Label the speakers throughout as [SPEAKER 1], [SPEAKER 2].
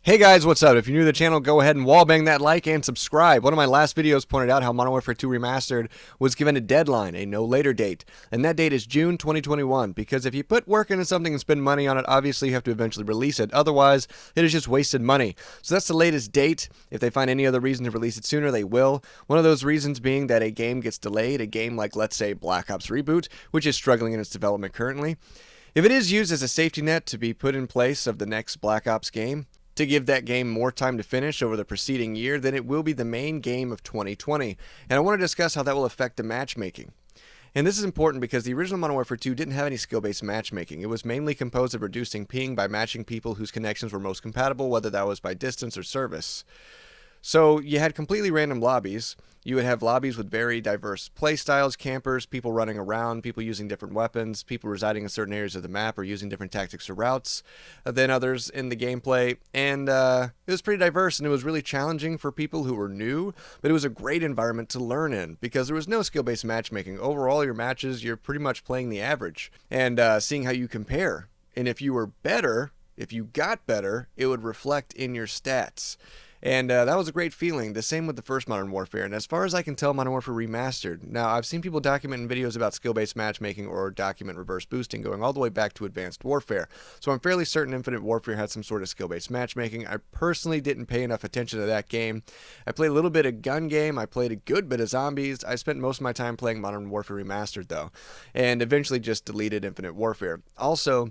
[SPEAKER 1] Hey guys, what's up? If you're new to the channel, go ahead and wallbang that like and subscribe. One of my last videos pointed out how Modern Warfare 2 Remastered was given a deadline, a no later date, and that date is June 2021, because if you put work into something and spend money on it, obviously you have to eventually release it. Otherwise, it is just wasted money. So that's the latest date. If they find any other reason to release it sooner, they will. One of those reasons being that a game gets delayed, a game like, let's say, Black Ops Reboot, which is struggling in its development currently. If it is used as a safety net to be put in place of the next Black Ops game, to give that game more time to finish over the preceding year, then it will be the main game of 2020. And I want to discuss how that will affect the matchmaking. And this is important because the original Modern Warfare 2 didn't have any skill-based matchmaking. It was mainly composed of reducing ping by matching people whose connections were most compatible, whether that was by distance or service. So you had completely random lobbies. You would have lobbies with very diverse playstyles, campers, people running around, people using different weapons, people residing in certain areas of the map or using different tactics or routes than others in the gameplay. And it was pretty diverse, and it was really challenging for people who were new, but it was a great environment to learn in because there was no skill-based matchmaking. Overall, your matches, you're pretty much playing the average and seeing how you compare. And if you were better, if you got better, it would reflect in your stats. And that was a great feeling. The same with the first Modern Warfare. And as far as I can tell, Modern Warfare Remastered. Now, I've seen people documenting videos about skill-based matchmaking or document reverse boosting going all the way back to Advanced Warfare. So I'm fairly certain Infinite Warfare had some sort of skill-based matchmaking. I personally didn't pay enough attention to that game. I played a little bit of gun game. I played a good bit of zombies. I spent most of my time playing Modern Warfare Remastered, though. And eventually just deleted Infinite Warfare. Also,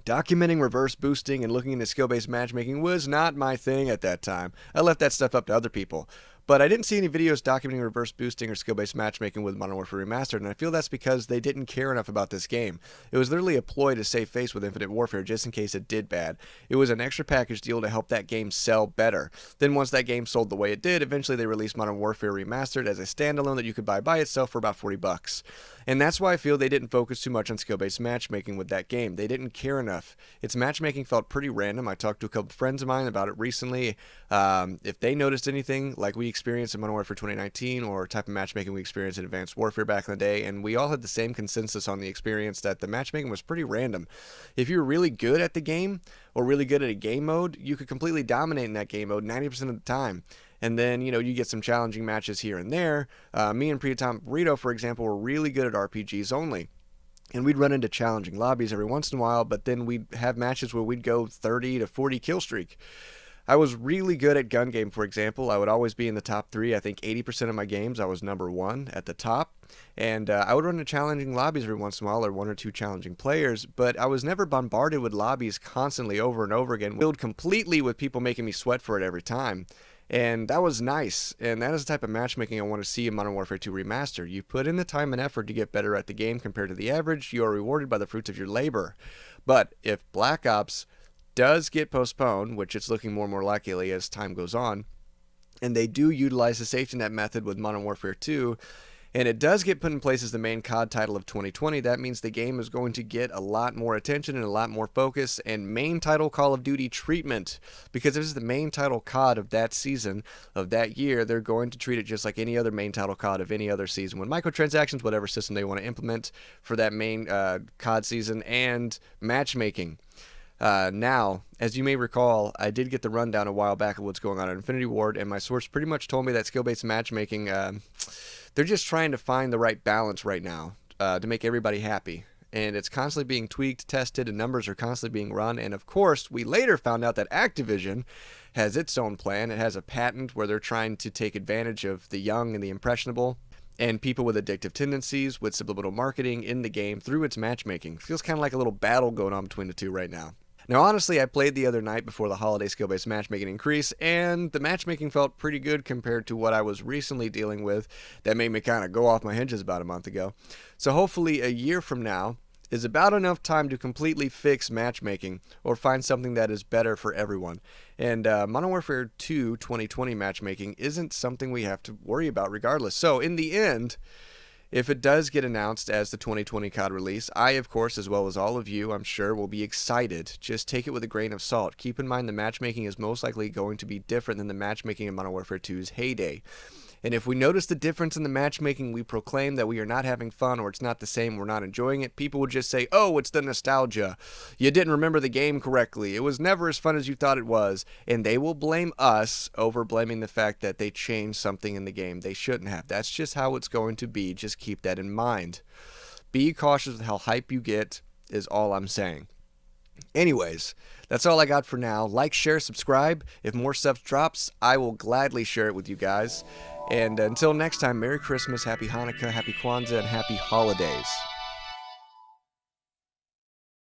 [SPEAKER 1] documenting reverse boosting and looking into skill-based matchmaking was not my thing at that time. I left that stuff up to other people. But I didn't see any videos documenting reverse boosting or skill-based matchmaking with Modern Warfare Remastered, and I feel that's because they didn't care enough about this game. It was literally a ploy to save face with Infinite Warfare just in case it did bad. It was an extra package deal to help that game sell better. Then once that game sold the way it did, eventually they released Modern Warfare Remastered as a standalone that you could buy by itself for about $40. And that's why I feel they didn't focus too much on skill-based matchmaking with that game. They didn't care enough. Its matchmaking felt pretty random. I talked to a couple friends of mine about it recently. If they noticed anything like we experienced in Modern Warfare 2019 or type of matchmaking we experienced in Advanced Warfare back in the day, and we all had the same consensus on the experience that the matchmaking was pretty random. If you were really good at the game or really good at a game mode, you could completely dominate in that game mode 90% of the time. And then, you get some challenging matches here and there. Me and Priatom Burrito, for example, were really good at RPGs only. And we'd run into challenging lobbies every once in a while, but then we'd have matches where we'd go 30 to 40 kill streak. I was really good at gun game, for example. I would always be in the top 3. I think 80% of my games I was number 1 at the top. And I would run into challenging lobbies every once in a while, or 1 or 2 challenging players, but I was never bombarded with lobbies constantly over and over again, filled completely with people making me sweat for it every time. And that was nice, and that is the type of matchmaking I want to see in Modern Warfare 2 Remastered. You put in the time and effort to get better at the game compared to the average, you are rewarded by the fruits of your labor. But if Black Ops does get postponed, which it's looking more and more likely as time goes on, and they do utilize the safety net method with Modern Warfare 2, and it does get put in place as the main COD title of 2020, that means the game is going to get a lot more attention and a lot more focus and main title Call of Duty treatment. Because if it's the main title COD of that season, of that year, they're going to treat it just like any other main title COD of any other season, with microtransactions, whatever system they want to implement for that main COD season, and matchmaking. Now, as you may recall, I did get the rundown a while back of what's going on at Infinity Ward, and my source pretty much told me that skill-based matchmaking, they're just trying to find the right balance right now to make everybody happy. And it's constantly being tweaked, tested, and numbers are constantly being run. And of course, we later found out that Activision has its own plan. It has a patent where they're trying to take advantage of the young and the impressionable and people with addictive tendencies with subliminal marketing in the game through its matchmaking. Feels kind of like a little battle going on between the two right now. Now, honestly, I played the other night before the holiday skill-based matchmaking increase, and the matchmaking felt pretty good compared to what I was recently dealing with that made me kind of go off my hinges about a month ago. So hopefully a year from now is about enough time to completely fix matchmaking or find something that is better for everyone. And Modern Warfare 2 2020 matchmaking isn't something we have to worry about regardless. So in the end, if it does get announced as the 2020 COD release, I, of course, as well as all of you, I'm sure, will be excited. Just take it with a grain of salt. Keep in mind the matchmaking is most likely going to be different than the matchmaking in Modern Warfare 2's heyday. And if we notice the difference in the matchmaking, we proclaim that we are not having fun or it's not the same, we're not enjoying it, people will just say, oh, it's the nostalgia. You didn't remember the game correctly. It was never as fun as you thought it was. And they will blame us over blaming the fact that they changed something in the game they shouldn't have. That's just how it's going to be. Just keep that in mind. Be cautious with how hype you get is all I'm saying. Anyways, that's all I got for now. Like, share, subscribe. If more stuff drops, I will gladly share it with you guys. And until next time, Merry Christmas, Happy Hanukkah, Happy Kwanzaa, and Happy Holidays.